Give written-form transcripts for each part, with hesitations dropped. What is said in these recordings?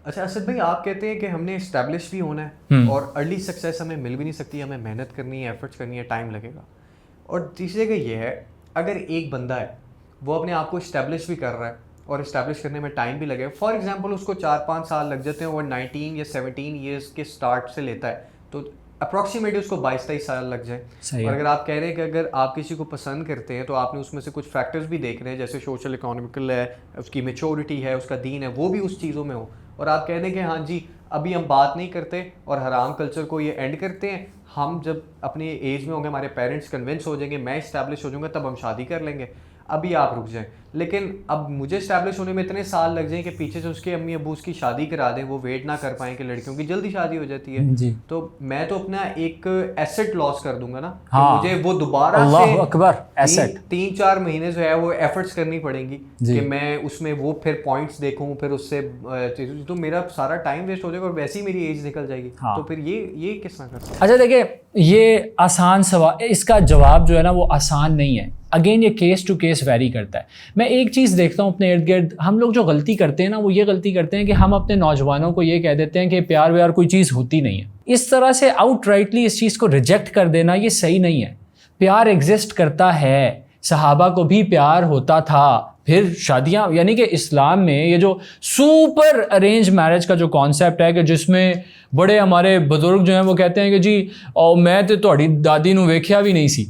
اچھا اسد بھائی، آپ کہتے ہیں کہ ہم نے اسٹیبلش بھی ہونا ہے اور ارلی سکسیس ہمیں مل بھی نہیں سکتی، ہمیں محنت کرنی ہے، ایفرٹس کرنی ہے، ٹائم لگے گا. اور تیسری جگہ یہ ہے، اگر ایک بندہ ہے وہ اپنے آپ کو اسٹیبلش بھی کر رہا ہے اور اسٹیبلش کرنے میں ٹائم بھی لگے، فار ایگزامپل اس کو 4-5 سال لگ جاتے ہیں اور 19 یا 17 ایئرس کے اسٹارٹ سے لیتا ہے تو اپروکسیمیٹلی اس کو 22-23 سال لگ جائیں. اور اگر آپ کہہ رہے ہیں کہ اگر آپ کسی کو پسند کرتے ہیں تو آپ نے اس میں سے کچھ فیکٹرز بھی دیکھ رہے ہیں، جیسے سوشل اکانومیکل ہے، اس کی میچورٹی ہے، اس کا دین ہے، وہ بھی اس چیزوں میں ہو. اور آپ کہہ دیں کہ ہاں جی ابھی ہم بات نہیں کرتے اور حرام کلچر کو یہ اینڈ کرتے ہیں، ہم جب اپنے ایج میں ہوں گے، ہمارے پیرنٹس کنونس ہو جائیں گے، میں اسٹیبلش ہو جاؤں گا، تب ہم شادی کر لیں گے، ابھی آپ رک جائیں. لیکن اب مجھے اسٹیبلش ہونے میں اتنے سال لگ جائیں کہ پیچھے سے اس کے امی ابو اس کی شادی کرا دیں، وہ ویٹ نہ کر پائیں کہ لڑکیوں کی جلدی شادی ہو جاتی ہے جی. تو میں تو اپنا ایک ایسٹ لاس کر دوں گا نا، کہ ہاں مجھے وہ دوبارہ اللہ اکبر ایسٹ 3-4 مہینے جو ہے وہ ایفرٹس کرنی پڑیں گی جی. کہ میں اس میں وہ پھر پوائنٹس دیکھوں، پھر اس سے تو میرا سارا ٹائم ویسٹ ہو جائے گا اور ویسے ہی میری ایج نکل جائے گی. تو پھر یہ کس طرح کرتا ہے؟ اچھا دیکھیں، یہ آسان سوال، اس کا جواب جو ہے نا وہ آسان نہیں ہے. اگین یہ کیس ٹو کیس ویری کرتا ہے. میں ایک چیز دیکھتا ہوں اپنے ارد گرد، ہم لوگ جو غلطی کرتے ہیں نا وہ یہ غلطی کرتے ہیں کہ ہم اپنے نوجوانوں کو یہ کہہ دیتے ہیں کہ پیار ویار کوئی چیز ہوتی نہیں ہے. اس طرح سے آؤٹ رائٹلی اس چیز کو ریجیکٹ کر دینا یہ صحیح نہیں ہے. پیار ایگزسٹ کرتا ہے، صحابہ کو بھی پیار ہوتا تھا. پھر شادیاں، یعنی کہ اسلام میں یہ جو سپر ارینج میرج کا جو کانسیپٹ ہے کہ جس میں بڑے ہمارے بزرگ جو ہیں وہ کہتے ہیں کہ جی میں تو تہاڈی دادی نو ویکھیا بھی نہیں سی،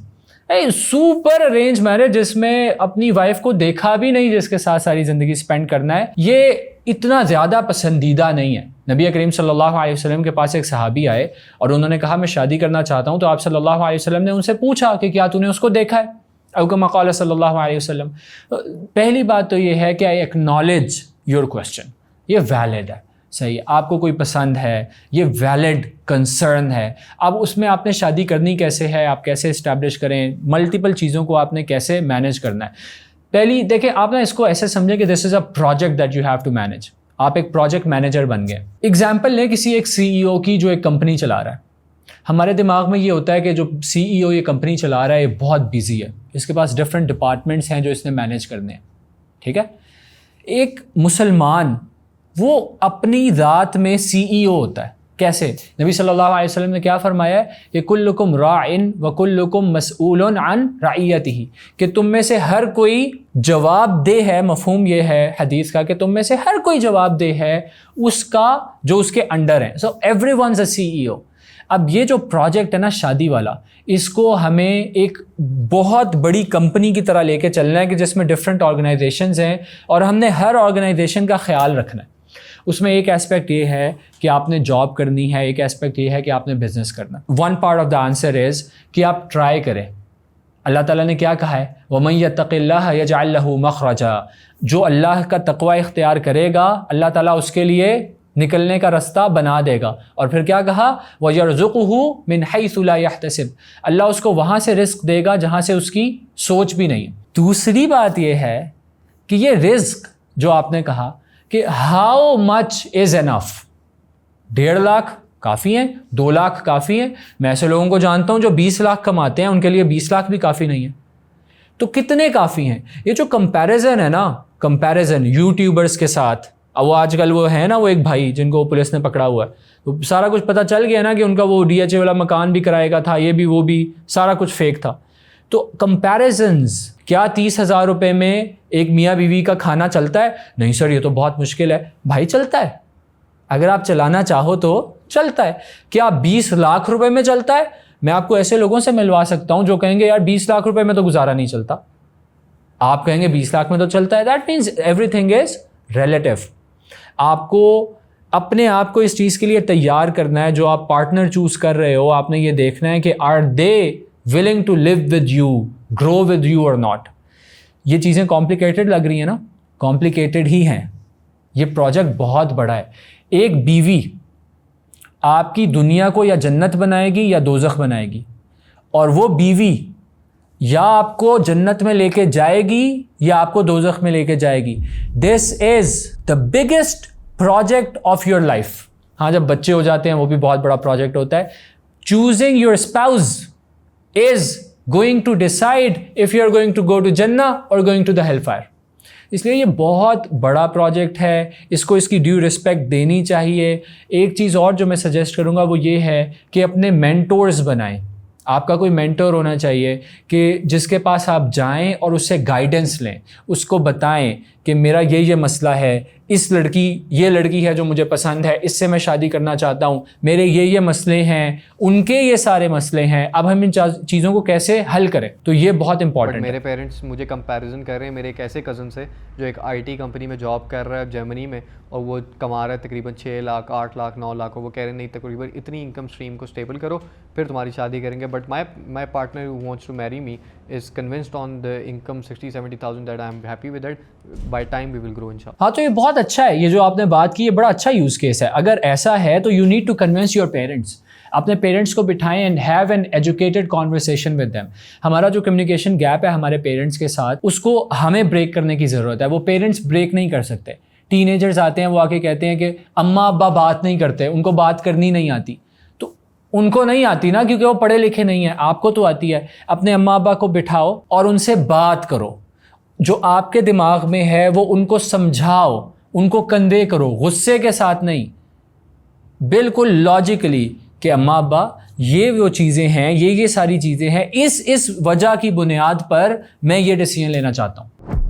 سپر ارینج میرج جس میں اپنی وائف کو دیکھا بھی نہیں، جس کے ساتھ ساری زندگی سپینڈ کرنا ہے، یہ اتنا زیادہ پسندیدہ نہیں ہے. نبی کریم صلی اللہ علیہ وسلم کے پاس ایک صحابی آئے اور انہوں نے کہا میں شادی کرنا چاہتا ہوں، تو آپ صلی اللہ علیہ وسلم نے ان سے پوچھا کہ کیا تو نے اس کو دیکھا ہے، او کما قال صلی اللہ علیہ وسلم. پہلی بات تو یہ ہے کہ آئی ایکنالج یور کوسچن، یہ ویلڈ ہے، صحیح، آپ کو کوئی پسند ہے، یہ ویلڈ کنسرن ہے. اب اس میں آپ نے شادی کرنی کیسے ہے، آپ کیسے اسٹیبلش کریں، ملٹیپل چیزوں کو آپ نے کیسے مینیج کرنا ہے. پہلی دیکھیں، آپ نا اس کو ایسے سمجھیں کہ this is a project that you have to manage. آپ ایک پروجیکٹ مینیجر بن گئے. اگزامپل لیں کسی ایک سی ای او کی جو ایک کمپنی چلا رہا ہے. ہمارے دماغ میں یہ ہوتا ہے کہ جو سی ای او یہ کمپنی چلا رہا ہے یہ بہت بیزی ہے، اس کے پاس ڈفرینٹ ڈپارٹمنٹس ہیں جو اس نے مینیج کرنے ہیں. ٹھیک ہے، ایک مسلمان وہ اپنی ذات میں سی ای او ہوتا ہے. کیسے؟ نبی صلی اللہ علیہ وسلم نے کیا فرمایا ہے کہ کلکم راع وکلکم مسئول عن رعیتہ، کہ تم میں سے ہر کوئی جواب دہ ہے. مفہوم یہ ہے حدیث کا کہ تم میں سے ہر کوئی جواب دہ ہے اس کا جو اس کے انڈر ہے. سو ایوری ونز اے سی ای او. اب یہ جو پروجیکٹ ہے نا شادی والا، اس کو ہمیں ایک بہت بڑی کمپنی کی طرح لے کے چلنا ہے کہ جس میں ڈفرینٹ آرگنائزیشنز ہیں اور ہم نے ہر آرگنائزیشن کا خیال رکھنا ہے. اس میں ایک ایسپیکٹ یہ ہے کہ آپ نے جاب کرنی ہے، ایک ایسپیکٹ یہ ہے کہ آپ نے بزنس کرنا. One part of the answer is کہ آپ ٹرائی کریں. اللہ تعالیٰ نے کیا کہا ہے؟ وَمَن يَتَّقِ اللَّهَ يَجْعَلْ لَهُ مَخْرَجًا. جو اللہ کا تقوی اختیار کرے گا اللہ تعالیٰ اس کے لیے نکلنے کا رستہ بنا دے گا. اور پھر کیا کہا؟ وَيَرْزُقُهُ مِنْ حَيْثُ لَا يَحْتَسِبُ. اللہ اس کو وہاں سے رزق دے گا جہاں سے اس کی سوچ بھی نہیں. دوسری بات یہ ہے کہ یہ رزق جو آپ نے کہا کہ ہاؤ مچ از انف. 1.5 لاکھ کافی ہیں، 2 لاکھ کافی ہیں. میں ایسے لوگوں کو جانتا ہوں جو 20 لاکھ کماتے ہیں، ان کے لیے 20 لاکھ بھی کافی نہیں ہے. تو کتنے کافی ہیں؟ یہ جو کمپیریزن ہے نا، کمپیریزن یوٹیوبرز کے ساتھ، وہ آج کل وہ ہے نا وہ ایک بھائی جن کو پولیس نے پکڑا ہوا ہے، تو سارا کچھ پتہ چل گیا نا کہ ان کا وہ ڈی ایچ اے والا مکان بھی کرائے گا تھا، یہ بھی وہ بھی، سارا کچھ فیک تھا. تو کمپیریزنز، کیا 30,000 روپے میں ایک میاں بیوی کا کھانا چلتا ہے؟ نہیں سر یہ تو بہت مشکل ہے. بھائی چلتا ہے، اگر آپ چلانا چاہو تو چلتا ہے. کیا 20 لاکھ روپے میں چلتا ہے؟ میں آپ کو ایسے لوگوں سے ملوا سکتا ہوں جو کہیں گے یار 20 لاکھ روپے میں تو گزارا نہیں چلتا. آپ کہیں گے 20 لاکھ میں تو چلتا ہے. That means every thing is relative. آپ کو اپنے آپ کو اس چیز کے لیے تیار کرنا ہے. جو آپ پارٹنر چوز کر رہے ہو آپ نے یہ دیکھنا ہے کہ are they willing to live with you, grow with you or not. یہ چیزیں کمپلیکیٹڈ لگ رہی ہیں نا، کمپلیکیٹڈ ہی ہیں. یہ پروجیکٹ بہت بڑا ہے. ایک بیوی آپ کی دنیا کو یا جنت بنائے گی یا دوزخ بنائے گی، اور وہ بیوی یا آپ کو جنت میں لے کے جائے گی یا آپ کو دوزخ میں لے کے جائے گی. This is the biggest project of your life. ہاں جب بچے ہو جاتے ہیں وہ بھی بہت بڑا پروجیکٹ ہوتا ہے. Choosing your spouse is going to decide if you are going to go to Jannah or going to the hellfire. اس لیے یہ بہت بڑا پروجیکٹ ہے, اس کو اس کی ڈیو رسپیکٹ دینی چاہیے. ایک چیز اور جو میں سجیسٹ کروں گا وہ یہ ہے کہ اپنے مینٹورز بنائیں. آپ کا کوئی مینٹور ہونا چاہیے کہ جس کے پاس آپ جائیں اور اس سے گائیڈنس لیں, اس کو بتائیں کہ میرا یہ مسئلہ ہے, یہ لڑکی ہے جو مجھے پسند ہے, اس سے میں شادی کرنا چاہتا ہوں, میرے یہ مسئلے ہیں, ان کے یہ سارے مسئلے ہیں, اب ہم ان چیزوں کو کیسے حل کریں. تو یہ بہت امپورٹنٹ ہے. میرے پیرنٹس مجھے کمپیریزن کر رہے ہیں میرے ایک ایسے کزن سے جو ایک IT کمپنی میں جاب کر رہا ہے جرمنی میں, اور وہ کما رہا ہے تقریباً 6 لاکھ 8 لاکھ 9 لاکھ, اور وہ کہہ رہے ہیں نہیں تقریباً اتنی انکم اسٹریم کو اسٹیبل کرو پھر تمہاری شادی کریں گے. But my partner who wants to marry me is convinced on the income 60-70,000 that I am happy with that. By time we will grow inshallah. ہاں, تو یہ بہت اچھا ہے, یہ جو آپ نے بات کی یہ بڑا اچھا یوز کیس ہے. اگر ایسا ہے تو you need to convince your parents. اپنے پیرنٹس کو بٹھائیں and have an educated conversation with them. ہمارا جو کمیونیکیشن گیپ ہے ہمارے پیرنٹس کے ساتھ, اس کو ہمیں بریک کرنے کی ضرورت ہے. وہ پیرنٹس بریک نہیں کر سکتے. ٹین ایجرز آتے ہیں, وہ آ کے کہتے ہیں کہ اماں ابا بات نہیں کرتے, ان کو بات کرنی نہیں آتی. تو ان کو نہیں آتی نا, کیونکہ وہ پڑھے لکھے نہیں ہیں. آپ کو تو آتی ہے. اپنے اماں ابا کو بٹھاؤ اور ان سے بات کرو, جو آپ کے دماغ میں ہے وہ ان کو سمجھاؤ, ان کو کنوے کرو, غصے کے ساتھ نہیں, بالکل لاجیکلی کہ اماں ابا یہ وہ چیزیں ہیں, یہ ساری چیزیں ہیں, اس وجہ کی بنیاد پر میں یہ ڈیسیژن لینا چاہتا ہوں.